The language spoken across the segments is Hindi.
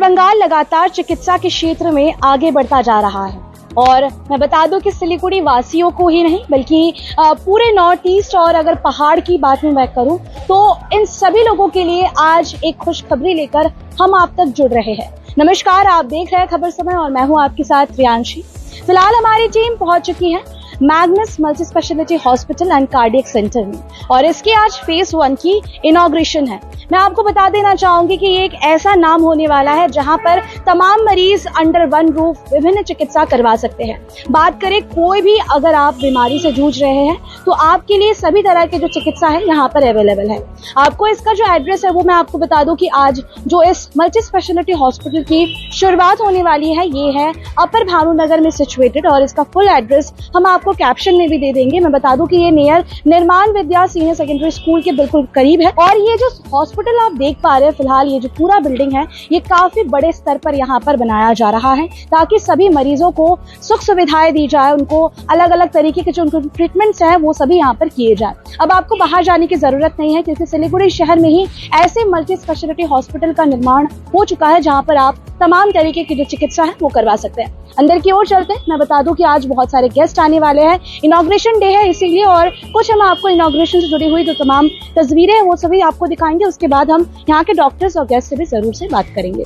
बंगाल लगातार चिकित्सा के क्षेत्र में आगे बढ़ता जा रहा है और मैं बता दूं कि सिलीगुड़ी वासियों को ही नहीं बल्कि पूरे नॉर्थ ईस्ट और अगर पहाड़ की बात में मैं करूं तो इन सभी लोगों के लिए आज एक खुशखबरी लेकर हम आप तक जुड़ रहे हैं। नमस्कार, आप देख रहे हैं खबर समय और मैं हूं आपके साथ रियांशी। फिलहाल हमारी टीम पहुंच चुकी है Magnus multi speciality hospital and cardiac centre में और इसकी आज फेज 1 की इनॉग्रेशन है। मैं आपको बता देना चाहूंगी कि ये एक ऐसा नाम होने वाला है जहां पर तमाम मरीज अंडर वन रूफ विभिन्न चिकित्सा करवा सकते हैं। बात करें कोई भी अगर आप बीमारी से जूझ रहे हैं तो आपके लिए सभी तरह के जो चिकित्सा है यहाँ पर अवेलेबल है। आपको इसका जो एड्रेस है वो मैं आपको बता दूं कि आज जो इस मल्टी स्पेशलिटी हॉस्पिटल की शुरुआत होने वाली है ये है अपर भानुनगर में सिचुएटेड और इसका फुल एड्रेस हम आपको कैप्शन में भी दे देंगे। मैं बता दूं कि ये नियर निर्माण विद्या सीनियर सेकेंडरी स्कूल के बिल्कुल करीब है और ये जो हॉस्पिटल आप देख पा रहे हैं फिलहाल ये जो पूरा बिल्डिंग है ये काफी बड़े स्तर पर यहाँ पर बनाया जा रहा है ताकि सभी मरीजों को सुख सुविधाएं दी जाए, उनको अलग अलग तरीके के जो उनको ट्रीटमेंट्स हैं वो सभी यहाँ पर किए जाए। अब आपको बाहर जाने की जरूरत नहीं है क्योंकि सिलीगुड़ी शहर में ही ऐसे मल्टी स्पेशलिटी हॉस्पिटल का निर्माण हो चुका है जहाँ पर आप तमाम तरीके की जो चिकित्सा है वो करवा सकते हैं। अंदर की ओर चलते हैं। मैं बता दूं कि आज बहुत सारे गेस्ट आने वाले हैं, इनॉग्रेशन डे है इसीलिए और कुछ हम आपको इनॉग्रेशन से जुड़ी हुई जो तमाम तस्वीरें वो सभी आपको दिखाएंगे। उसके बाद हम यहाँ के डॉक्टर्स और गेस्ट से भी जरूर से बात करेंगे।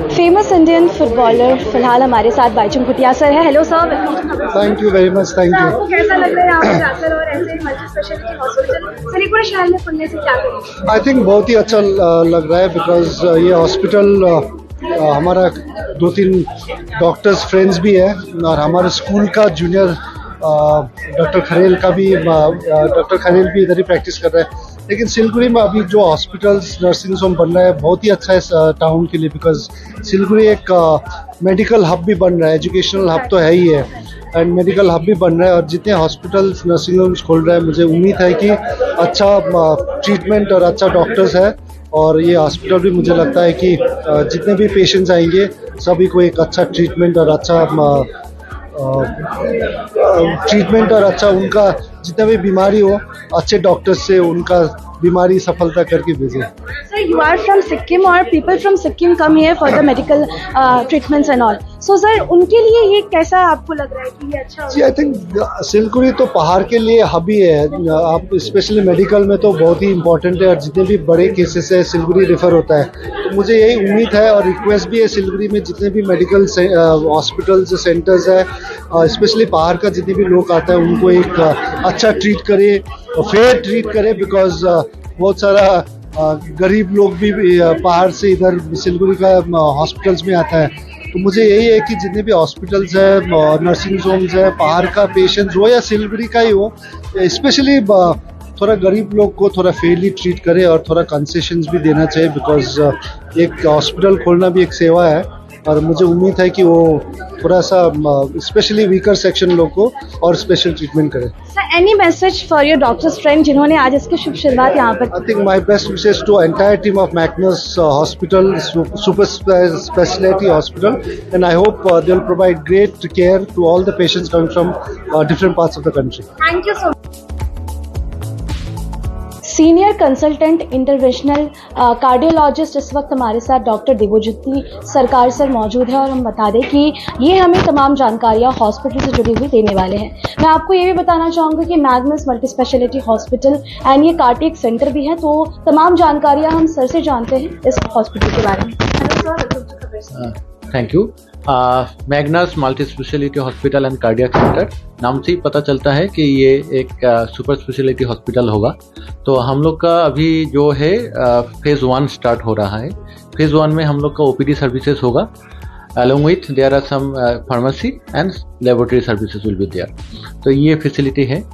फेमस इंडियन फुटबॉलर फिलहाल हमारे साथ बाईचुंग भूटिया सर है। Hello sir. Thank you very much. Thank you. आपको कैसा लग रहा है यहाँ पे आकर और ऐसे मल्टी स्पेशलिटी हॉस्पिटल सिलीगुड़ी शहर में खुलने से क्या करेंगे? आई थिंक बहुत ही अच्छा लग रहा है बिकॉज ये हॉस्पिटल हमारा 2-3 डॉक्टर्स फ्रेंड्स भी है और हमारे स्कूल का जूनियर डॉक्टर खरेल भी इधर ही प्रैक्टिस कर रहा है। लेकिन सिलीगुड़ी में अभी जो हॉस्पिटल्स नर्सिंग होम बन रहा है बहुत ही अच्छा है इस टाउन के लिए बिकॉज सिलीगुड़ी एक मेडिकल हब भी बन रहा है, एजुकेशनल हब तो है ही है एंड मेडिकल हब भी बन रहा है और जितने हॉस्पिटल्स नर्सिंग होम्स खोल रहा है मुझे उम्मीद है कि अच्छा ट्रीटमेंट और अच्छा डॉक्टर्स है और ये हॉस्पिटल भी मुझे लगता है कि जितने भी पेशेंट्स आएंगे सभी को एक अच्छा ट्रीटमेंट और अच्छा उनका जितना भी बीमारी हो अच्छे डॉक्टर्स से उनका बीमारी सफलता करके भेजे। Sir, you are from Sikkim और people from Sikkim come here for the medical treatments and all. So sir, उनके लिए ये कैसा आपको लग रहा है कि ये अच्छा? जी, आई थिंक सिलीगुड़ी तो पहाड़ के लिए हब ही है। आप स्पेशली मेडिकल में तो बहुत ही इम्पोर्टेंट है और जितने भी बड़े केसेस है सिलीगुड़ी रेफर होता है। तो मुझे यही उम्मीद है और रिक्वेस्ट भी है सिलीगुड़ी में जितने भी मेडिकल हॉस्पिटल्स सेंटर्स है स्पेशली पहाड़ का जितने भी लोग आता है उनको एक अच्छा ट्रीट करे, फेयर ट्रीट करे बिकॉज बहुत सारा गरीब लोग भी पहाड़ से इधर सिलीगुड़ी का हॉस्पिटल्स में आता है। तो मुझे यही है कि जितने भी हॉस्पिटल्स है नर्सिंग होम्स है पहाड़ का पेशेंट्स हो या सिलीगुड़ी का ही हो स्पेशली थोड़ा गरीब लोग को थोड़ा फेयरली ट्रीट करे और थोड़ा कंसेशंस भी देना चाहिए बिकॉज एक हॉस्पिटल खोलना भी एक सेवा है और मुझे उम्मीद है कि वो थोड़ा सा स्पेशली वीकर सेक्शन लोग को और स्पेशल ट्रीटमेंट करे। Sir, any message for your doctors friend जिन्होंने आज इसकी शुभ शुरुआत यहाँ पर? I think my best wishes to entire team of Magnus hospital super speciality hospital and I hope they will provide great care to all the patients coming from different parts of the country. Thank you so much. Senior consultant interventional cardiologist इस वक्त हमारे साथ डॉक्टर देवज्योति सरकार सर मौजूद है और हम बता दें कि ये हमें तमाम जानकारियां हॉस्पिटल से जुड़ी हुई देने वाले हैं। मैं आपको ये भी बताना चाहूँगी कि Magnus multi speciality hospital and ये कार्डियक सेंटर भी है, तो तमाम जानकारियाँ हम सर से जानते हैं इस हॉस्पिटल के बारे में। Thank you. Magnus multi speciality hospital and cardiac centre नाम से ही पता चलता है कि ये एक सुपर स्पेशलिटी हॉस्पिटल होगा। तो हम लोग का अभी जो है फेज 1 स्टार्ट हो रहा है। फेज 1 में हम लोग का ओपीडी सर्विसेज होगा, along with there are some pharmacy and laboratory services will be there। तो ये फैसिलिटी है।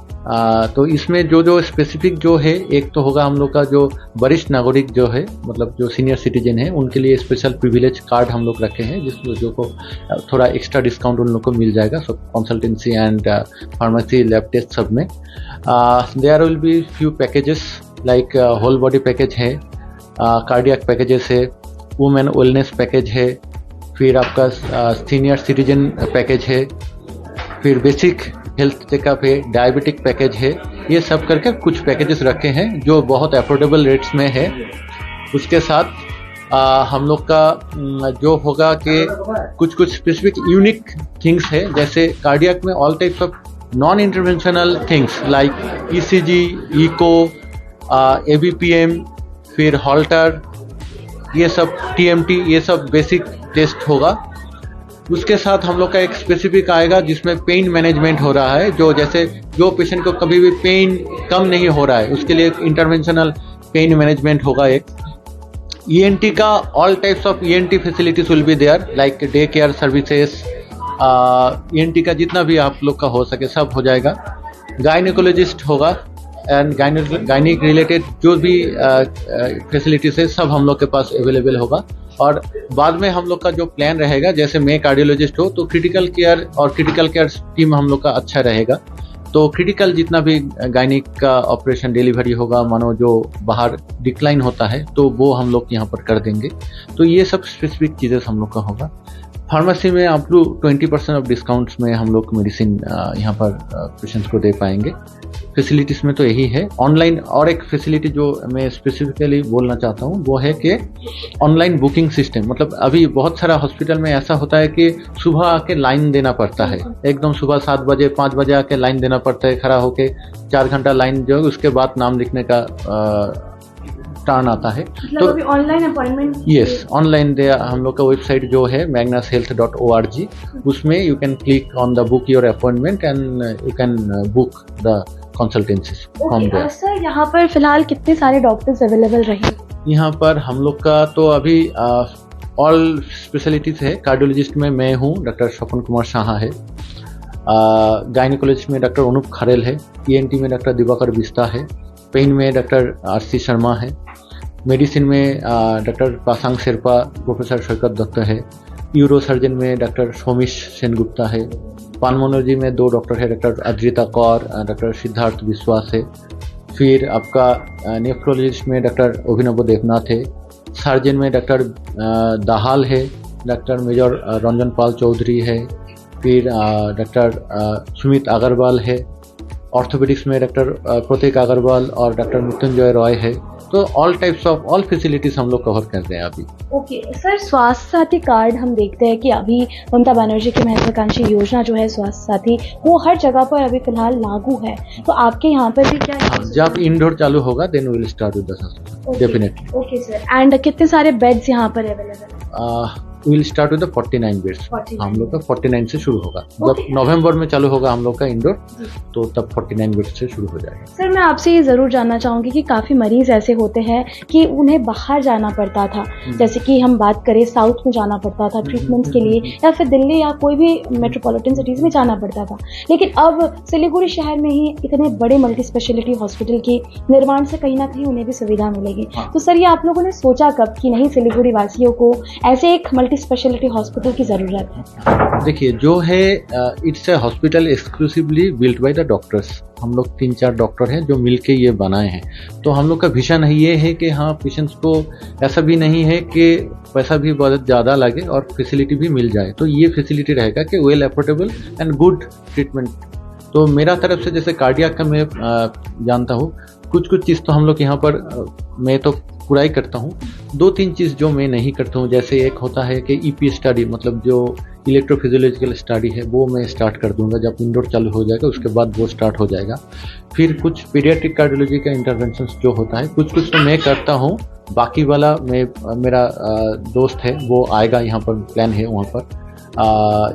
तो इसमें जो स्पेसिफिक जो है, एक तो होगा हम लोग का जो वरिष्ठ नागरिक जो है, मतलब जो सीनियर सिटीजन है, उनके लिए स्पेशल प्रिविलेज कार्ड हम लोग रखे हैं, जिसमें जो को थोड़ा एक्स्ट्रा डिस्काउंट उन लोग को मिल जाएगा सब consultancy and pharmacy lab test सब में। There will be few packages like whole body package है, कार्डियक पैकेजेस है, वुमेन वेलनेस पैकेज है, फिर आपका सीनियर सिटीजन पैकेज है, फिर बेसिक हेल्थ चेकअप है, डायबिटिक पैकेज है। ये सब करके कुछ पैकेजेस रखे हैं जो बहुत अफोर्डेबल रेट्स में है। उसके साथ हम लोग का जो होगा कि कुछ स्पेसिफिक यूनिक थिंग्स है, जैसे कार्डियक में all types of non interventional things like ECG, echo, ABPM, फिर हॉल्टर, ये सब टीएमटी, ये सब बेसिक टेस्ट होगा। उसके साथ हम लोग का एक स्पेसिफिक आएगा जिसमें पेन मैनेजमेंट हो रहा है, जो जैसे जो पेशेंट को कभी भी पेन कम नहीं हो रहा है उसके लिए इंटरवेंशनल पेन मैनेजमेंट होगा। एक ईएनटी का all types of ENT facilities will be there like day care services, ENT का जितना भी आप लोग का हो सके सब हो जाएगा। गायनेकोलॉजिस्ट होगा एंड गायनिक रिलेटेड जो भी फैसिलिटीज है सब हम लोग के पास अवेलेबल होगा। और बाद में हम लोग का जो प्लान रहेगा, जैसे मैं कार्डियोलॉजिस्ट हो तो क्रिटिकल केयर टीम हम लोग का अच्छा रहेगा। तो क्रिटिकल जितना भी गायनिक का ऑपरेशन डिलीवरी होगा, मानो जो बाहर डिक्लाइन होता है, तो वो हम लोग यहाँ पर कर देंगे। तो ये सब स्पेसिफिक चीज़ें हम लोग का होगा। फार्मेसी में आप लोग 20% ऑफ डिस्काउंट्स में हम लोग मेडिसिन यहाँ पर पेशेंट्स को दे पाएंगे। फैसिलिटीज़ में तो यही है। ऑनलाइन और एक फैसिलिटी जो मैं स्पेसिफिकली बोलना चाहता हूँ वो है कि ऑनलाइन बुकिंग सिस्टम। मतलब अभी बहुत सारा हॉस्पिटल में ऐसा होता है कि सुबह आके लाइन देना पड़ता है, एकदम सुबह 7 बजे 5 बजे आके लाइन देना पड़ता है, खड़ा होके 4 घंटा लाइन जो है, उसके बाद नाम लिखने का टर्न आता है। तो अभी ऑनलाइन अपॉइंटमेंट, यस, ऑनलाइन दे हम लोग का वेबसाइट जो है magnushealth.org, उसमें you can click on the book your appointment and you can book the consultancies from there. Sir यहाँ पर फिलहाल कितने सारे डॉक्टर्स अवेलेबल रहेंगे? यहाँ पर हम लोग का तो अभी ऑल स्पेशलिटीज है। कार्डियोलॉजिस्ट में मैं हूँ, डॉक्टर स्वपन कुमार शाह है। गायनिकोलॉजिस्ट में डॉक्टर अनूप खरेल है। ईएनटी में डॉक्टर दिवाकर बिस्ता है। पेन में डॉक्टर आरसी शर्मा है। मेडिसिन में डॉक्टर पासांग शेरपा, प्रोफेसर शौकत दत्त है। यूरो सर्जन में डॉक्टर सोमिश सेनगुप्ता है। पाल्मोनोलॉजी में 2 डॉक्टर है, डॉक्टर अद्रिता कौर, डॉक्टर सिद्धार्थ विश्वास है। फिर आपका नेफ्रोलॉजिस्ट में डॉक्टर अभिनव देवनाथ है। सर्जन में डॉक्टर दाहाल है। डॉक्टर मेजर रंजन पाल चौधरी है। फिर डॉक्टर सुमित अग्रवाल है। ऑर्थोपेडिक्स में डॉक्टर प्रतीक अग्रवाल और डॉक्टर मृत्युंजय रॉय है। तो all types of all facilities हम लोग कवर कर रहे हैं अभी। ओके सर, स्वास्थ्य साथी कार्ड हम देखते हैं कि अभी ममता बनर्जी की महत्वाकांक्षी योजना जो है स्वास्थ्य साथी, वो हर जगह पर अभी फिलहाल लागू है। तो आपके यहाँ पर भी क्या है? जब इंडोर चालू होगा then we will start with the definitely. Okay sir, and कितने सारे बेड्स यहाँ पर अवेलेबल है? Will start with 49 beds. हम लोग का 49 से शुरू होगा। जब नवंबर में चालू होगा हम लोग का इंडोर, तो तब 49 बेड्स से शुरू हो जाएगा। सर मैं आपसे ये जरूर जानना चाहूंगी कि काफी मरीज ऐसे होते हैं कि उन्हें बाहर जाना पड़ता था, जैसे कि हम बात करें साउथ में जाना पड़ता था ट्रीटमेंट के लिए, या फिर दिल्ली या कोई भी मेट्रोपॉलिटन सिटीज में जाना पड़ता था, लेकिन अब सिलीगुड़ी शहर में ही इतने बड़े मल्टी स्पेशलिटी हॉस्पिटल के निर्माण से कहीं ना कहीं उन्हें भी सुविधा मिलेगी। तो सर ये आप लोगों ने सोचा कब कि नहीं सिलीगुड़ी वासियों को ऐसे एक मल्टी स्पेशलिटी हॉस्पिटल की जरूरत है? देखिए, जो है it's a hospital exclusively built by the doctors. हम लोग 3-4 डॉक्टर हैं जो मिलके ये बनाए हैं। तो हम लोग का विजन ये है कि हाँ, पेशेंट्स को ऐसा भी नहीं है कि पैसा भी बहुत ज़्यादा लगे और फैसिलिटी भी मिल जाए। तो ये फैसिलिटी रहेगा कि well affordable and good treatment. तो मेरा तरफ से जैसे कार्डियक का मैं जानता हूँ, कुछ चीज़ तो हम लोग यहाँ पर मैं तो पूरा ही करता हूँ। 2-3 चीज़ जो मैं नहीं करता हूँ, जैसे एक होता है कि ईपी स्टडी, मतलब जो इलेक्ट्रोफिजियोलॉजिकल स्टडी है वो मैं स्टार्ट कर दूंगा। जब इंडोर चालू हो जाएगा उसके बाद वो स्टार्ट हो जाएगा। फिर कुछ पीडियाट्रिक कार्डियोलॉजी का इंटरवेंशन जो होता है कुछ तो मैं करता हूँ, बाकी वाला मेरा दोस्त है वो आएगा, यहाँ पर प्लान है वहाँ पर।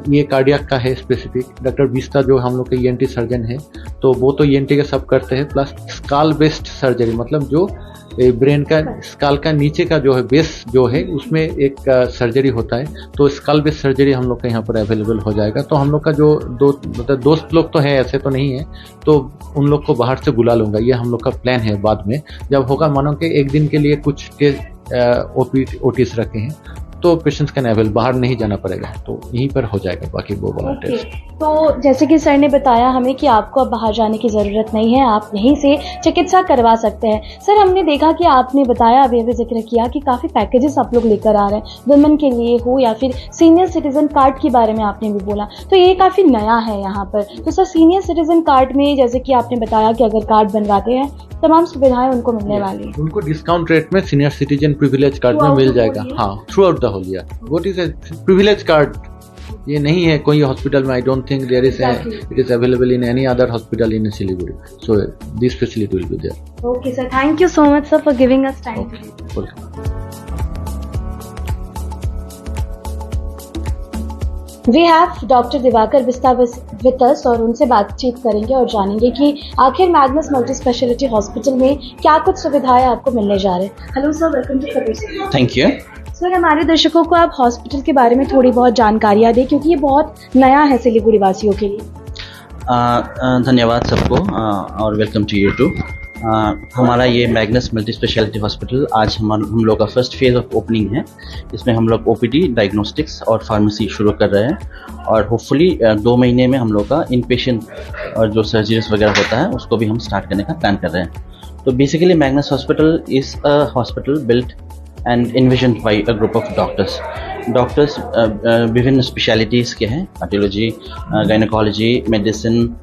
ये कार्डियक का है स्पेसिफिक। डॉक्टर बिस्ता जो हम लोग के ईएनटी सर्जन है तो वो तो ईएनटी का सब करते हैं, प्लस स्काल बेस्ड सर्जरी, मतलब जो ब्रेन का स्काल का नीचे का जो है बेस जो है उसमें एक सर्जरी होता है, तो स्काल बेस्ड सर्जरी हम लोग के यहाँ पर अवेलेबल हो जाएगा। तो हम लोग का जो दोस्त लोग तो है, ऐसे तो नहीं है, तो उन लोग को बाहर से बुला लूंगा। ये हम लोग का प्लान है। बाद में जब होगा, मानो कि एक दिन के लिए कुछ ओटीज रखे हैं तो पेशेंट्स कैन अवेल, बाहर नहीं जाना पड़ेगा, तो यहीं पर हो जाएगा बाकी वो वाला टेस्ट। तो जैसे कि सर ने बताया हमें कि आपको अब बाहर जाने की ज़रूरत नहीं है, आप यहीं से चिकित्सा करवा सकते हैं। सर, हमने देखा कि आपने बताया, अभी अभी जिक्र किया कि काफ़ी पैकेजेस आप लोग लेकर आ रहे हैं, वुमेन के लिए हो या फिर सीनियर सिटीजन कार्ड के बारे में आपने भी बोला, तो ये काफ़ी नया है यहाँ पर। तो सर, सीनियर सिटीजन कार्ड में जैसे कि आपने बताया कि अगर कार्ड बनवाते हैं तमाम सुविधाएं उनको मिलने वाली हैं। उनको डिस्काउंट रेट में सीनियर सिटीजन प्रिविलेज कार्ड में मिल जाएगा। हाँ, throughout the whole year. What is a privilege card? ये नहीं है कोई हॉस्पिटल में, I don't think there is it is available in any other hospital in Siliguri, so this facility will be there. Okay sir, thank you so much sir for giving us time. We have doctor Divakar Bista with us और उनसे बातचीत करेंगे और जानेंगे कि आखिर मैग्नस मल्टी स्पेशलिटी हॉस्पिटल में क्या कुछ सुविधाएं आपको मिलने जा रहे हैं। Hello sir, welcome to Kabir. Thank you sir, हमारे दर्शकों को आप हॉस्पिटल के बारे में थोड़ी बहुत जानकारियाँ दें, क्योंकि ये बहुत नया है सिलीगुड़ी वासियों के लिए। धन्यवाद सबको और वेलकम टू यू टू। हमारा ये मैग्नस मल्टी स्पेशलिटी हॉस्पिटल आज हम लोग का फर्स्ट फेज ऑफ ओपनिंग है। इसमें हम लोग ओपीडी, डायग्नोस्टिक्स और फार्मेसी शुरू कर रहे हैं और होपफुली 2 महीने में हम लोग का इन पेशेंट और जो सर्जरीज वगैरह होता है उसको भी हम स्टार्ट करने का प्लान कर रहे हैं। तो basically Magnus hospital is a hospital built and envisioned by a group of doctors विभिन्न स्पेशलिटीज़ के हैं, कार्डियोलॉजी, गायनेकोलॉजी, मेडिसिन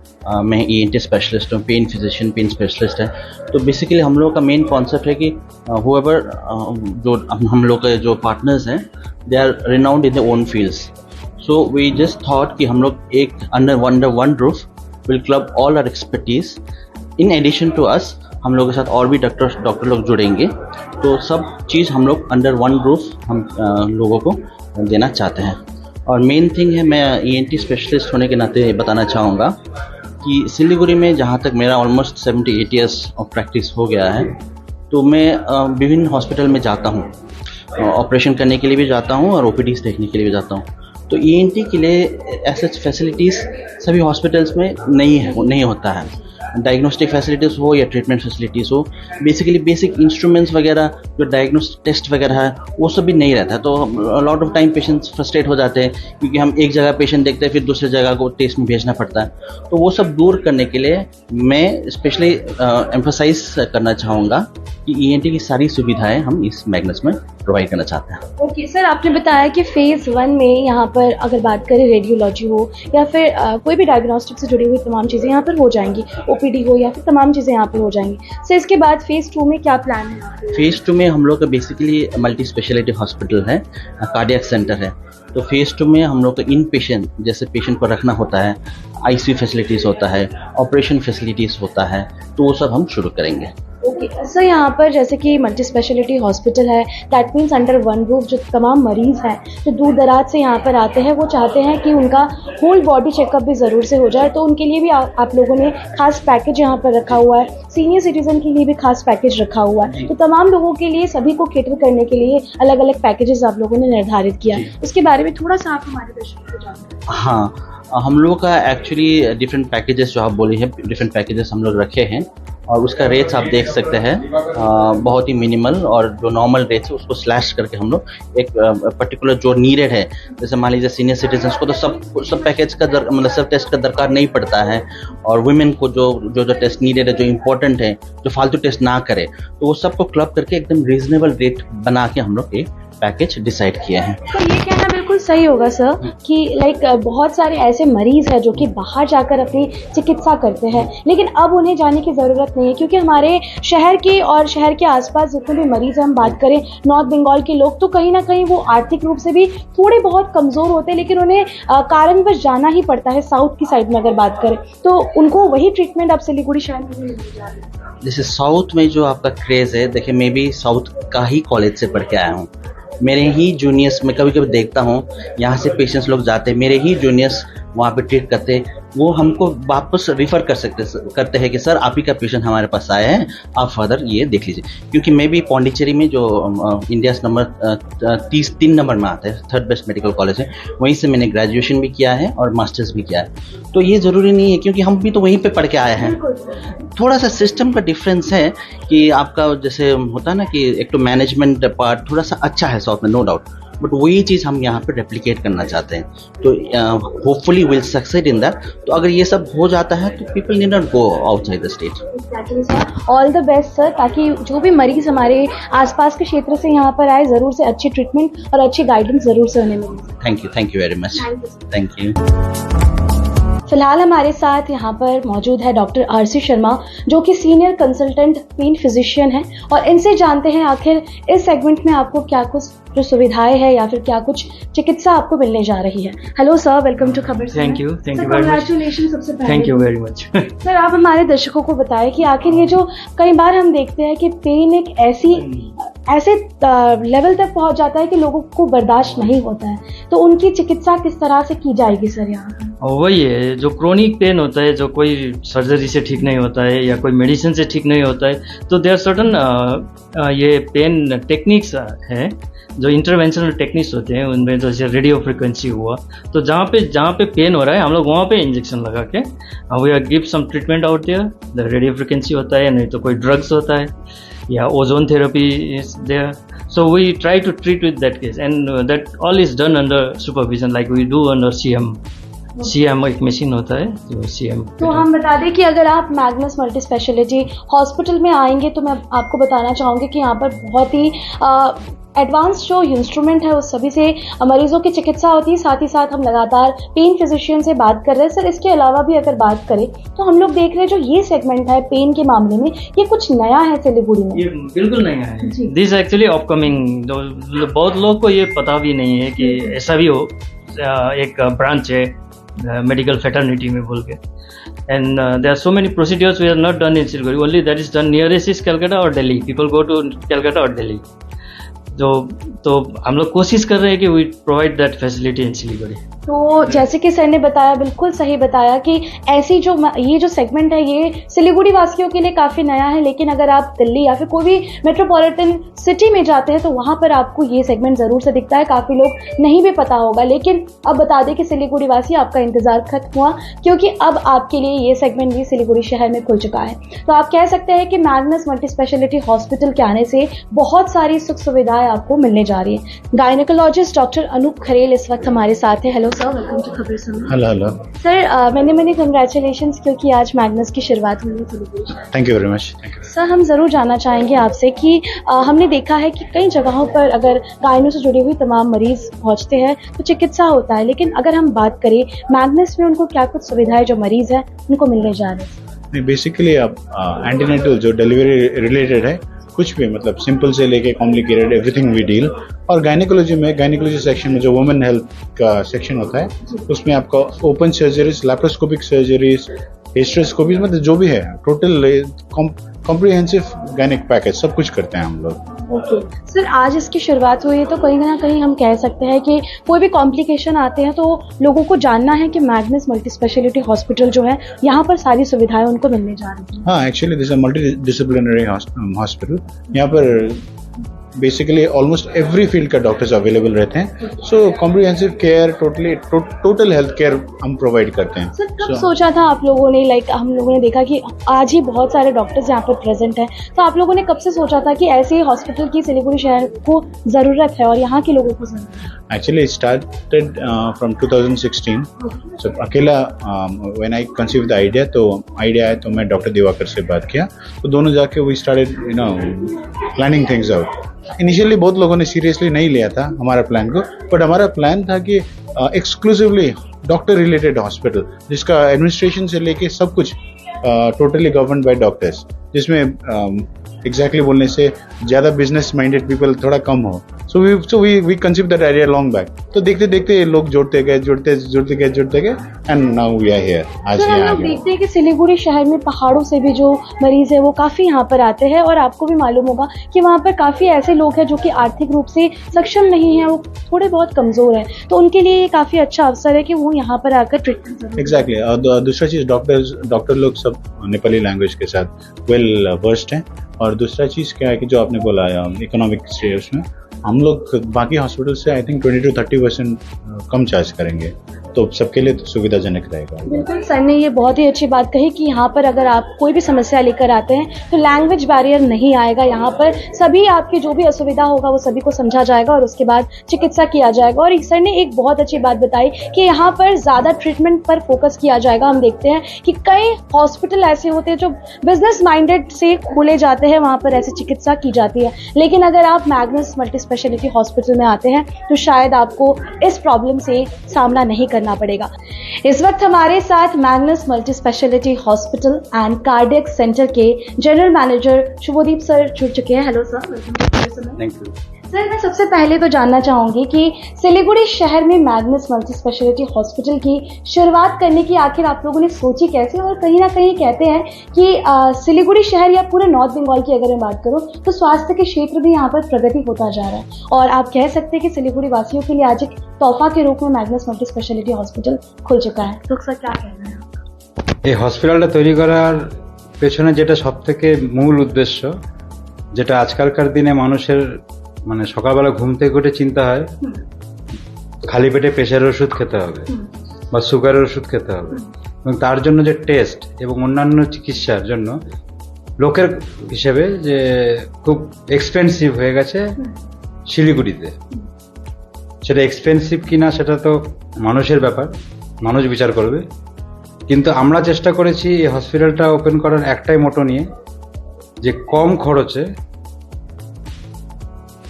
में ENT स्पेशलिस्ट हूँ, पेन फिजिशियन, पेन स्पेशलिस्ट है। तो बेसिकली हम लोग का मेन कॉन्सेप्ट है कि whoever जो हम लोग के जो पार्टनर्स हैं they are renowned in their own fields, so we just thought कि हम लोग एक under one roof will club all our expertise. in addition to us हम लोगों के साथ और भी डॉक्टर लोग जुड़ेंगे, तो सब चीज़ हम लोग अंडर वन रूफ हम लोगों को देना चाहते हैं। और मेन थिंग है, मैं ENT स्पेशलिस्ट होने के नाते बताना चाहूँगा कि सिलीगुड़ी में जहाँ तक मेरा ऑलमोस्ट 7-8 ईयर्स ऑफ प्रैक्टिस हो गया है, तो मैं विभिन्न हॉस्पिटल में जाता हूँ, ऑपरेशन करने के लिए भी जाता हूँ और OPDs देखने के लिए भी जाता हूँ। तो ENT के लिए ऐसे फैसिलिटीज़ सभी हॉस्पिटल्स में नहीं होता है। डायग्नोस्टिक फैसिलिटीज़ हो या ट्रीटमेंट फैसिलिटीज़ हो, बेसिकली बेसिक इंस्ट्रूमेंट्स वगैरह, जो डायग्नोस्टिक टेस्ट वगैरह है वो सब भी नहीं रहता है। तो lot of time patients frustrate हो जाते हैं क्योंकि हम एक जगह पेशेंट देखते हैं फिर दूसरी जगह को टेस्ट में भेजना पड़ता है। तो वो सब दूर करने के लिए मैं स्पेशली एम्फसाइज करना चाहूँगा कि ENT की सारी सुविधाएं हम इस मैग्नस में प्रोवाइड करना चाहते हैं। ओके सर, आपने बताया कि फेज़ 1 में यहाँ पर अगर बात करें रेडियोलॉजी हो या फिर कोई भी डायग्नोस्टिक से जुड़ी हुई तमाम चीज़ें यहाँ पर हो जाएंगी, OPD हो या फिर तमाम चीज़ें यहाँ पर हो जाएंगी। सर, इसके बाद फेज़ 2 में क्या प्लान है? फेज़ 2 में हम लोग का बेसिकली मल्टी स्पेशलिटी हॉस्पिटल है, कार्डियक सेंटर है। तो फेज़ 2 में हम लोग का इन पेशेंट, जैसे पेशेंट को रखना होता है, ICU फैसिलिटीज़ होता है, ऑपरेशन फैसिलिटीज़ होता है, तो वो सब हम शुरू करेंगे। ओके सर, यहाँ पर जैसे कि मल्टी स्पेशलिटी हॉस्पिटल है, that means under one roof जो तमाम मरीज़ हैं जो दूर दराज से यहाँ पर आते हैं, वो चाहते हैं कि उनका होल बॉडी चेकअप भी ज़रूर से हो जाए, तो उनके लिए भी आप लोगों ने खास पैकेज यहाँ पर रखा हुआ है। सीनियर सिटीजन के लिए भी खास पैकेज रखा हुआ है, तो तमाम लोगों के लिए, सभी को केटर करने के लिए अलग अलग पैकेजेस आप लोगों ने निर्धारित किया। उसके बारे में थोड़ा सा आप हमारे दर्शकों को जानते हैं। हाँ, हम लोगों का एक्चुअली डिफरेंट पैकेजेस जो आप बोली है, डिफरेंट पैकेजेस हम लोग रखे हैं और उसका रेट्स आप देख सकते हैं, बहुत ही मिनिमल, और जो नॉर्मल रेट्स है उसको स्लैश करके हम लोग एक पर्टिकुलर जो नीडेड है, जैसे मान लीजिए सीनियर सिटीजन्स को तो सब पैकेज का मतलब सब टेस्ट का दरकार नहीं पड़ता है, और वुमेन को जो टेस्ट नीडेड है, जो इम्पोर्टेंट है, जो फालतू टेस्ट ना करे, तो वो सबको क्लब करके एकदम रीजनेबल रेट बना के हम लोग एक पैकेज डिसाइड किए हैं। तो ये कहना बिल्कुल सही होगा सर कि लाइक बहुत सारे ऐसे मरीज हैं जो कि बाहर जाकर अपनी चिकित्सा करते हैं, लेकिन अब उन्हें जाने की ज़रूरत नहीं है, क्योंकि हमारे शहर के और शहर के आसपास जितने भी मरीज हम बात करें, नॉर्थ बंगाल के लोग तो कहीं ना कहीं वो आर्थिक रूप से भी थोड़े बहुत कमज़ोर होते हैं, लेकिन उन्हें कारणवश जाना ही पड़ता है साउथ की साइड में अगर बात करें, तो उनको वही ट्रीटमेंट अब सिलीगुड़ी शहर में मिलने जा रही है। जैसे साउथ में जो आपका क्रेज़ है, देखिए मैं भी साउथ का ही कॉलेज से पढ़ के आया हूँ। मेरे ही जूनियर्स में कभी कभी देखता हूँ यहाँ से पेशेंट्स लोग जाते हैं, मेरे ही जूनियर्स वहाँ पे ट्रीट करते हैं, वो हमको वापस रिफ़र करते हैं कि सर आप ही का पेशेंट हमारे पास आया है, आप फर्दर ये देख लीजिए। क्योंकि मैं भी पौंडीचेरी में जो इंडिया नंबर 3 नंबर में आता है, 3rd बेस्ट मेडिकल कॉलेज है, वहीं से मैंने ग्रेजुएशन भी किया है और मास्टर्स भी किया है। तो ये ज़रूरी नहीं है, क्योंकि हम भी तो वहीं पे पढ़ के आए हैं। थोड़ा सा सिस्टम का डिफरेंस है कि आपका जैसे होता है ना कि एक तो मैनेजमेंट पार्ट थोड़ा सा अच्छा है साउथ में, नो डाउट, बट वही चीज़ हम यहाँ पे रेप्लिकेट करना चाहते हैं। तो hopefully will succeed in that. तो अगर ये सब हो जाता है तो people need not go outside the state. Exactly sir, all the best sir, ताकि जो भी मरीज हमारे आसपास के क्षेत्र से यहाँ पर आए, ज़रूर से अच्छी ट्रीटमेंट और अच्छी गाइडेंस ज़रूर से उन्हें मिले। Thank you very much. Thank you. फिलहाल हमारे साथ यहाँ पर मौजूद है डॉक्टर आरसी शर्मा, जो कि सीनियर कंसल्टेंट पेन फिजिशियन है, और इनसे जानते हैं आखिर इस सेगमेंट में आपको क्या कुछ जो सुविधाएं हैं या फिर क्या कुछ चिकित्सा आपको मिलने जा रही है। हेलो सर, वेलकम टू खबर। Thank you very much. Congratulation सबसे पहले। Thank you very much. Sir, आप हमारे दर्शकों को बताएं कि आखिर ये जो कई बार हम देखते हैं कि पेन एक ऐसे लेवल तक पहुंच जाता है कि लोगों को बर्दाश्त नहीं होता है, तो उनकी चिकित्सा किस तरह से की जाएगी सर यहाँ पर? वही है, जो क्रोनिक पेन होता है, जो कोई सर्जरी से ठीक नहीं होता है या कोई मेडिसिन से ठीक नहीं होता है, तो देयर सर्टन ये पेन टेक्निक्स है, जो इंटरवेंशनल टेक्निक्स होते हैं, उनमें जैसे रेडियो फ्रिक्वेंसी हुआ, तो जहाँ पे पेन हो रहा है हम लोग वहाँ पे इंजेक्शन लगा के we give some treatment out there. The radio frequency होता है, नहीं तो कोई ड्रग्स होता है या ozone therapy is there. So we try to treat with that case, and that all is done under supervision, like we do under CM एक मशीन होता है जो CM। तो हम बता दें कि अगर आप मैग्नस मल्टी स्पेशलिटी हॉस्पिटल में आएंगे तो मैं आपको बताना चाहूँगी कि यहाँ पर बहुत ही एडवांस जो इंस्ट्रूमेंट है उस सभी से मरीजों की चिकित्सा होती है। साथ ही साथ हम लगातार पेन फिजिशियन से बात कर रहे हैं। सर, इसके अलावा भी अगर बात करें तो हम लोग देख रहे हैं जो ये सेगमेंट है पेन के मामले में, ये कुछ नया है सिलीगुड़ी में। ये बिल्कुल नया है, दिस एक्चुअली अपकमिंग। बहुत लोग को ये पता भी नहीं है कि ऐसा भी हो, एक ब्रांच है मेडिकल फेटर्निटी में बोल के, and there are so many procedures we are not done in Siliguri, only that is done nearest is Calcutta और Delhi. People go to Calcutta और दिल्ली। तो हम लोग कोशिश कर रहे हैं कि we provide that facility in Siliguri. तो जैसे कि सर ने बताया, बिल्कुल सही बताया कि ऐसी ये जो सेगमेंट है ये सिलीगुड़ी वासियों के लिए काफ़ी नया है, लेकिन अगर आप दिल्ली या फिर कोई भी मेट्रोपॉलिटन सिटी में जाते हैं तो वहाँ पर आपको ये सेगमेंट ज़रूर से दिखता है। काफ़ी लोग नहीं भी पता होगा, लेकिन अब बता दें कि सिलीगुड़ी वासी, आपका इंतज़ार खत्म हुआ, क्योंकि अब आपके लिए ये सेगमेंट भी सिलीगुड़ी शहर में खुल चुका है। तो आप कह सकते हैं कि मैग्नस मल्टी स्पेशलिटी हॉस्पिटल के आने से बहुत सारी सुख सुविधाएं आपको मिलने जा रही है। गायनेकोलॉजिस्ट डॉक्टर अनूप खरेल इस वक्त हमारे साथ है। हेलो सर, वेलकम टू खबर समय। हेलो सर, मैंने कंग्रेचुलेशंस, क्योंकि आज मैग्नस की शुरुआत हुई है। Thank you very much. Sir, हम ज़रूर जानना चाहेंगे आपसे कि हमने देखा है कि कई जगहों पर अगर गायनों से जुड़ी हुई तमाम मरीज पहुंचते हैं तो चिकित्सा होता है, लेकिन अगर हम बात करें मैग्नस में उनको क्या कुछ सुविधाएं जो मरीज हैं उनको मिलने जा रही है? बेसिकली आप एंटीनेटल जो डिलीवरी रिलेटेड है, कुछ भी मतलब सिंपल से लेके कॉम्प्लिकेटेड एवरीथिंग वी डील। और गायनेकोलॉजी सेक्शन में जो वुमेन हेल्थ का सेक्शन होता है, उसमें आपका open surgeries, laparoscopic surgeries, hysteroscopy, मतलब जो भी है टोटल कॉम्प्रिहेंसिव गायनिक पैकेज सब कुछ करते हैं हम लोग। ओके सर, आज इसकी शुरुआत हुई है तो कहीं ना कहीं हम कह सकते हैं कि कोई भी कॉम्प्लिकेशन आते हैं तो लोगों को जानना है कि मैग्नस मल्टी स्पेशलिटी हॉस्पिटल जो है यहाँ पर सारी सुविधाएं उनको मिलने जा रही हैं। हाँ, actually this is multidisciplinary hospital. यहाँ पर बेसिकली ऑलमोस्ट एवरी फील्ड का डॉक्टर्स अवेलेबल रहते हैं। So comprehensive care, total health care हम प्रोवाइड करते हैं। सर, कब सोचा था आप लोगों ने, हम लोगों ने देखा कि आज ही बहुत सारे डॉक्टर्स यहाँ पर प्रेजेंट हैं, तो आप लोगों ने कब से सोचा था कि ऐसे हॉस्पिटल की सिलीगुड़ी शहर को ज़रूरत है और यहाँ के लोगों को ज़रूरत है? Actually, it started from 2016. So अकेला when I conceived the idea, तो आइडिया आया तो मैं डॉक्टर दिवाकर से बात किया, तो दोनों जाके we started planning things out. Initially बहुत लोगों ने सीरियसली नहीं लिया था हमारा प्लान को, बट हमारा प्लान था कि एक्सक्लूसिवली डॉक्टर रिलेटेड हॉस्पिटल जिसका एडमिनिस्ट्रेशन से लेके सब कुछ टोटली गवर्न बाय डॉक्टर्स, जिसमें एग्जैक्टली बोलने से ज़्यादा बिजनेस माइंडेड पीपल थोड़ा कम हो। So we conceive that idea long back. तो देखते देखते लोग जुड़ते गए and now we are here. आज सर, हम लोग देखते हैं कि सिलीगुड़ी शहर में पहाड़ों से भी जो मरीज है वो काफी यहाँ पर आते हैं, और आपको भी मालूम होगा कि वहाँ पर काफी ऐसे लोग हैं जो कि आर्थिक रूप से सक्षम नहीं है, वो थोड़े बहुत कमजोर हैं, तो उनके लिए ये काफी अच्छा अवसर है कि वो यहाँ पर आकर ट्रीटमेंट। एग्जैक्टली। और दूसरा चीज डॉक्टर लोग सब नेपाली लैंग्वेज के साथ वेल वर्स्ड हैं। और दूसरा चीज क्या है कि जो आपने बोला इकोनॉमिक स्टेज में हम लोग बाकी हॉस्पिटल से I think 20 to 30% come charge करेंगे, तो सबके लिए तो सुविधाजनक रहेगा। बिल्कुल, सर ने ये बहुत ही अच्छी बात कही कि यहाँ पर अगर आप कोई भी समस्या लेकर आते हैं तो लैंग्वेज बैरियर नहीं आएगा। यहाँ पर सभी आपकी जो भी असुविधा होगा वो सभी को समझा जाएगा और उसके बाद चिकित्सा किया जाएगा। और सर ने एक बहुत अच्छी बात बताई कि यहाँ पर ज़्यादा ट्रीटमेंट पर फोकस किया जाएगा। हम देखते हैं कि कई हॉस्पिटल ऐसे होते हैं जो बिजनेस माइंडेड से खोले जाते हैं, वहाँ पर ऐसी चिकित्सा की जाती है, लेकिन अगर आप मैग्नस मल्टी स्पेशलिटी हॉस्पिटल में आते हैं तो शायद आपको इस प्रॉब्लम से सामना नहीं करना पड़ेगा। इस वक्त हमारे साथ Magnus multi speciality hospital and cardiac centre के जनरल मैनेजर शुभदीप सर जुड़ चुके हैं। Hello sir, thank you. Sir, मैं सबसे पहले तो जानना चाहूंगी कि सिलीगुड़ी शहर में मैग्नस मल्टी स्पेशलिटी हॉस्पिटल की शुरुआत करने की आखिर आप लोगों ने सोची कैसे? और कहीं ना कहीं कहते हैं कि सिलीगुड़ी शहर या पूरे नॉर्थ बंगाल की अगर मैं बात करूं तो स्वास्थ्य के क्षेत्र भी यहाँ पर प्रगति होता जा रहा है, और आप कह सकते हैं कि सिलीगुड़ी वासियों के लिए आज एक तोहफा के रूप में मैग्नस मल्टी स्पेशलिटी हॉस्पिटल खुल चुका है। तो सर क्या कहना है? এই হসপিটালটা তৈরি করার পেছনে যেটা সবথেকে মূল উদ্দেশ্য, যেটা আজকালকার দিনে মানুষের মানে সকালবেলা ঘুম থেকে উঠে চিন্তা হয় খালি পেটে প্রেশারের ওষুধ খেতে হবে বা সুগারের ওষুধ খেতে হবে, এবং তার জন্য যে টেস্ট এবং অন্যান্য চিকিৎসার জন্য লোকের হিসেবে যে খুব এক্সপেন্সিভ হয়ে গেছে শিলিগুড়িতে। সেটা এক্সপেন্সিভ কিনা সেটা তো মানুষের ব্যাপার, মানুষ বিচার করবে, কিন্তু আমরা চেষ্টা করেছি এই হসপিটালটা ওপেন করার একটাই মোটো নিয়ে যে কম খরচে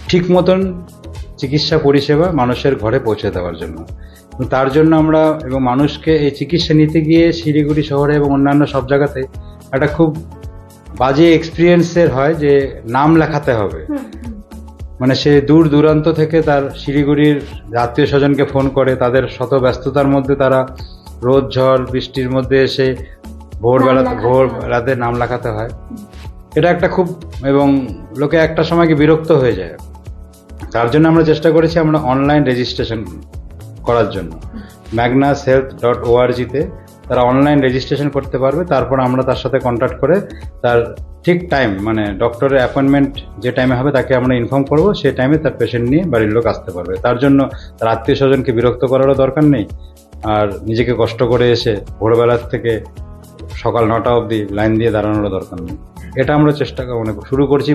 ঠিক মতন চিকিৎসা পরিষেবা মানুষের ঘরে পৌঁছে দেওয়ার জন্য। তার জন্য আমরা এবং মানুষকে এই চিকিৎসা নিতে গিয়ে শিলিগুড়ি শহরে এবং অন্যান্য সব জায়গাতে একটা খুব বাজে এক্সপিরিয়েন্সের হয় যে নাম লেখাতে হবে, মানে সে দূর দূরান্ত থেকে তার শিলিগুড়ির আত্মীয় স্বজনকে ফোন করে, তাদের শত ব্যস্ততার মধ্যে তারা রোদ ঝড় বৃষ্টির মধ্যে এসে ভোর রাতে নাম লেখাতে হয়। এটা একটা খুব, এবং লোকে একটা সময় কি বিরক্ত হয়ে যায়। তার জন্য আমরা চেষ্টা করেছি আমরা অনলাইন রেজিস্ট্রেশন করার জন্য magnashealth.org-তে তারা অনলাইন রেজিস্ট্রেশন করতে পারবে। তারপর আমরা তার সাথে কন্ট্যাক্ট করে তার ঠিক টাইম, মানে ডক্টরের অ্যাপয়েন্টমেন্ট যে টাইমে হবে তাকে আমরা ইনফর্ম করব, সেই টাইমে তার পেশেন্ট নিয়ে বাড়ির লোক আসতে পারবে। তার জন্য তার আত্মীয় স্বজনকে বিরক্ত করারও দরকার নেই, আর নিজেকে কষ্ট করে এসে ভোরবেলার থেকে সকাল 9টা অবধি লাইন দিয়ে দাঁড়ানোরও দরকার নেই। এটা আমরা চেষ্টা শুরু করছি,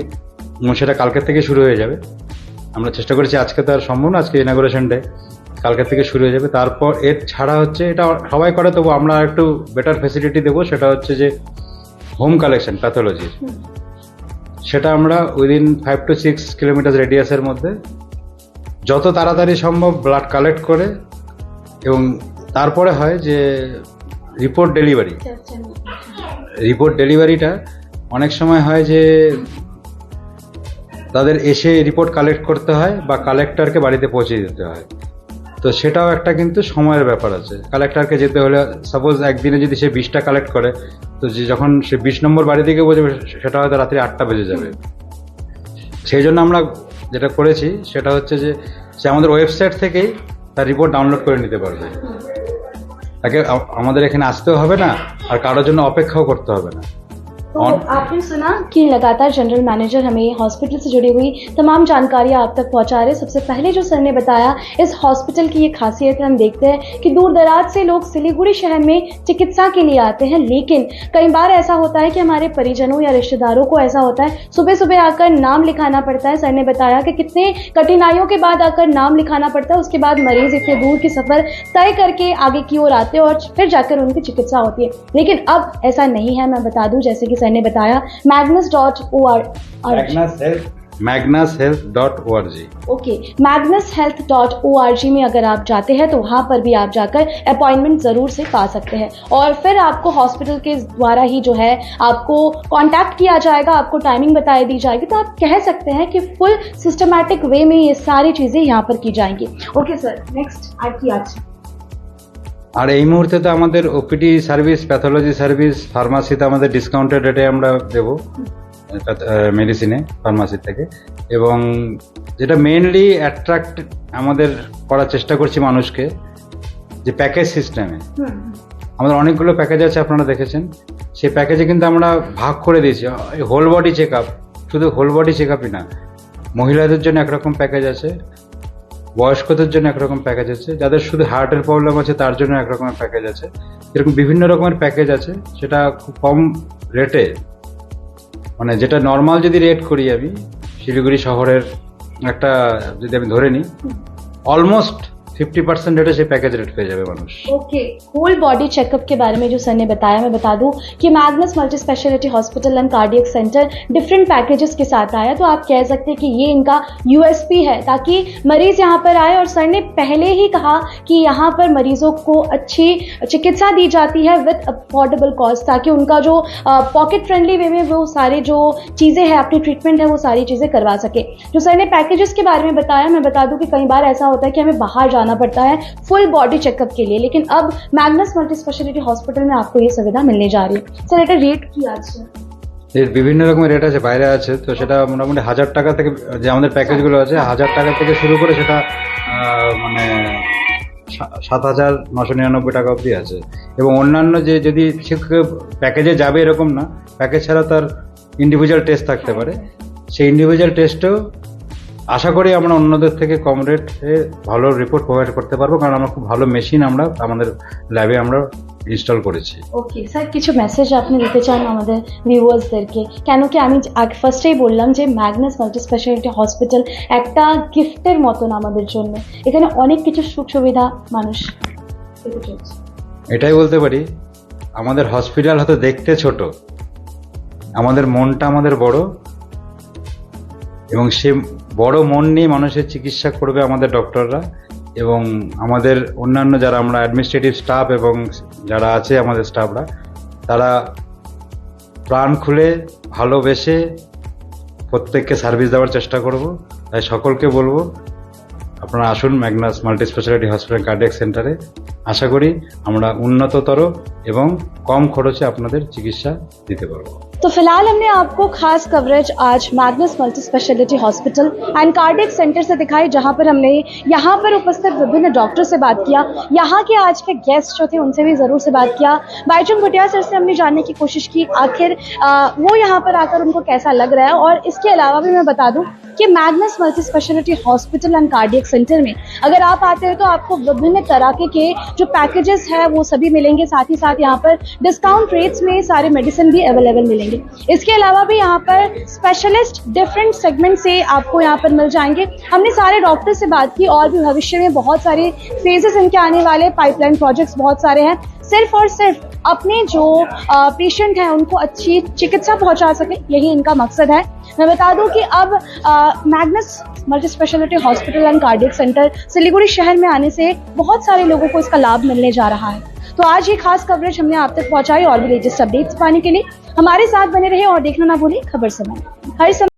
সেটা কালকের থেকে শুরু হয়ে যাবে। আমরা চেষ্টা করেছি, আজকে তো আর সম্ভব না, আজকে ইনাগুরেশন ডে, কালকের থেকে শুরু হয়ে যাবে। তারপর এর ছাড়া হচ্ছে, এটা সবাই করে, তবু আমরা একটু বেটার ফেসিলিটি দেবো, সেটা হচ্ছে যে হোম কালেকশন প্যাথোলজির। সেটা আমরা উইদিন 5 to 6 কিলোমিটার রেডিয়াসের মধ্যে যত তাড়াতাড়ি সম্ভব ব্লাড কালেক্ট করে, এবং তারপরে হয় যে রিপোর্ট ডেলিভারিটা অনেক সময় হয় যে তাদের এসে রিপোর্ট কালেক্ট করতে হয় বা কালেক্টরকে বাড়িতে পৌঁছে দিতে হয়। তো সেটাও একটা কিন্তু সময়ের ব্যাপার আছে। কালেক্টরকে যেতে হলে সাপোজ একদিনে যদি সে 20টা কালেক্ট করে, তো যখন সে 20 নম্বর বাড়ি থেকে পৌঁছবে সেটা হয়তো রাত্রি 8টা বেজে যাবে। সেই জন্য আমরা যেটা করেছি সেটা হচ্ছে যে সে আমাদের ওয়েবসাইট থেকেই তার রিপোর্ট ডাউনলোড করে নিতে পারবে। তাকে আমাদের এখানে আসতেও হবে না, আর কারোর জন্য অপেক্ষাও করতে হবে না। तो आपने सुना कि लगातार जनरल मैनेजर हमें हॉस्पिटल से जुड़ी हुई तमाम जानकारियां आप तक पहुंचा रहे। सबसे पहले जो सर ने बताया इस हॉस्पिटल की ये खासियत है, हम देखते हैं कि दूर दराज से लोग सिलीगुड़ी शहर में चिकित्सा के लिए आते हैं, लेकिन कई बार ऐसा होता है कि हमारे परिजनों या रिश्तेदारों को ऐसा होता है सुबह सुबह आकर नाम लिखाना पड़ता है। सर ने बताया कि कितने कठिनाइयों के बाद आकर नाम लिखाना पड़ता है, उसके बाद मरीज इतने दूर की सफर तय करके आगे की ओर आते हैं और फिर जाकर उनकी चिकित्सा होती है। लेकिन अब ऐसा नहीं है। मैं बता दूं, जैसे कि सर ने बताया, magnus.org magnushealth.org। ओके, magnushealth.org में अगर आप जाते हैं तो वहाँ पर भी आप जाकर अपॉइंटमेंट ज़रूर से पा सकते हैं और फिर आपको हॉस्पिटल के द्वारा ही जो है आपको कांटेक्ट किया जाएगा, आपको टाइमिंग बताई दी जाएगी। तो आप कह सकते हैं कि फुल सिस्टमैटिक वे में ये सारी चीज़ें यहाँ पर की जाएंगी। ओके सर, नेक्स्ट আর কি আছে? আর এই মুহূর্তে তো আমাদের ওপিডি সার্ভিস, প্যাথোলজি সার্ভিস, ফার্মাসিতে আমাদের ডিসকাউন্টেড রেটে আমরা দেবো মেডিসিনে ফার্মাসি থেকে। এবং যেটা মেইনলি অ্যাট্রাক্ট আমাদের করার চেষ্টা করছি মানুষকে, যে প্যাকেজ সিস্টেমে আমাদের অনেকগুলো প্যাকেজ আছে, আপনারা দেখেছেন। সেই প্যাকেজে কিন্তু আমরা ভাগ করে দিয়েছি হোল বডি চেক আপ। শুধু হোল বডি চেক আপই না, মহিলাদের জন্য একরকম প্যাকেজ আছে, বয়স্কদের জন্য একরকম প্যাকেজ আছে, যাদের শুধু হার্টের প্রবলেম আছে তার জন্য একরকমের প্যাকেজ আছে। এরকম বিভিন্ন রকমের প্যাকেজ আছে, সেটা খুব কম রেটে, মানে যেটা নর্মাল যদি রেট করি আমি শিলিগুড়ি শহরের একটা যদি আমি ধরে নিই, অলমোস্ট 50% रेट से पैकेज रेट पे जाए मानुष। ओके, होल बॉडी चेकअप के बारे में जो सर ने बताया, मैं बता दूं कि Magnus multi speciality hospital and cardiac centre different packages के साथ आया। तो आप कह सकते हैं कि ये इनका यूएसपी है ताकि मरीज यहाँ पर आए। और सर ने पहले ही कहा कि यहाँ पर मरीजों को अच्छी चिकित्सा दी जाती है विद अफोर्डेबल कॉस्ट, ताकि उनका जो पॉकेट फ्रेंडली वे में वो सारी जो चीज़ें हैं, अपनी ट्रीटमेंट है, वो सारी चीज़ें करवा सके। जो सर ने पैकेजेस के बारे में बताया, मैं बता दूं कि कई बार ऐसा होता है कि हमें बाहर जाना पड़ता है फुल बॉडी चेकअप के लिए, लेकिन अब मैग्नस मल्टी स्पेशलिटी हॉस्पिटल में आपको ये सुविधा मिलने जा रही है। सर এটা রেট কি আছে? এর বিভিন্ন রকমের রেট আছে, বাইরে আছে। তো সেটা মোটামুটি 1000 টাকা থেকে, যে আমাদের প্যাকেজগুলো আছে 1000 টাকা থেকে শুরু করে সেটা মানে 7999 টাকা অবধি আছে। এবং অন্যান্য যে যদি প্যাকেজে যাবে এরকম না, প্যাকেজ ছাড়া তার ইন্ডিভিজুয়াল টেস্ট থাকতে পারে, সেই ইন্ডিভিজুয়াল টেস্টও আশা করি আমরা অন্যদের থেকে কম রেটে ভালো রিপোর্ট প্রোভাইড করতে পারবো, কারণ আমরা খুব ভালো মেশিন আমরা আমাদের ল্যাবে আমরা ইনস্টল করেছি। ওকে স্যার, কিছু মেসেজ আপনি দিতে চান আমাদের ভিউয়ার্সদেরকে? কেন কি আমি ফার্স্টেই বললাম যে ম্যাগনাস মাল্টি স্পেশালিটি হসপিটাল একটা গিফটের মতন আমাদের জন্য। এখানে অনেক কিছু সুখ সুবিধা মানুষ পেতে চলছে। এটাই বলতে পারি, আমাদের হসপিটাল হয়তো দেখতে ছোট, আমাদের মনটা আমাদের বড়, এবং সে বড় মন নিয়ে মানুষের চিকিৎসা করবে আমাদের ডক্টররা এবং আমাদের অন্যান্য যারা আমরা অ্যাডমিনিস্ট্রেটিভ স্টাফ এবং যারা আছে আমাদের স্টাফরা, তারা প্রাণ খুলে ভালোবেসে প্রত্যেককে সার্ভিস দেওয়ার চেষ্টা করব। তাই সকলকে বলবো আপনারা আসুন Magnus multi speciality hospital cardiac সেন্টারে। আশা করি আমরা উন্নততর এবং কম খরচে আপনাদের চিকিৎসা দিতে পারবো। तो फिलहाल हमने आपको खास कवरेज आज Magnus multi speciality hospital and cardiac centre से दिखाई, जहां पर हमने यहाँ पर उपस्थित विभिन्न डॉक्टर से बात किया, यहाँ के आज के गेस्ट जो थे उनसे भी ज़रूर से बात किया। बाईचुंग भुटिया सर से हमने जानने की कोशिश की आखिर वो यहाँ पर आकर उनको कैसा लग रहा है। और इसके अलावा भी मैं बता दूँ कि Magnus multi speciality hospital and cardiac centre में अगर आप आते हैं तो आपको विभिन्न तरह के जो पैकेजेस है वो सभी मिलेंगे। साथ ही साथ यहाँ पर डिस्काउंट रेट्स में सारे मेडिसिन भी अवेलेबल मिलेंगे। इसके अलावा भी यहाँ पर स्पेशलिस्ट डिफरेंट सेगमेंट से आपको यहाँ पर मिल जाएंगे। हमने सारे डॉक्टर से बात की और भी भविष्य में बहुत सारे फेजेस इनके आने वाले, पाइपलाइन प्रोजेक्ट्स बहुत सारे हैं, सिर्फ और सिर्फ अपने जो पेशेंट हैं उनको अच्छी चिकित्सा पहुंचा सके, यही इनका मकसद है। मैं बता दूं कि अब Magnus multi speciality hospital and cardiac centre Siliguri शहर में आने से बहुत सारे लोगों को इसका लाभ मिलने जा रहा है। तो आज ये खास कवरेज हमने आप तक पहुंचाई। और भी लेटेस्ट अपडेट्स पाने के लिए हमारे साथ बने रहे और देखना ना भूलें खबर समय हर समय।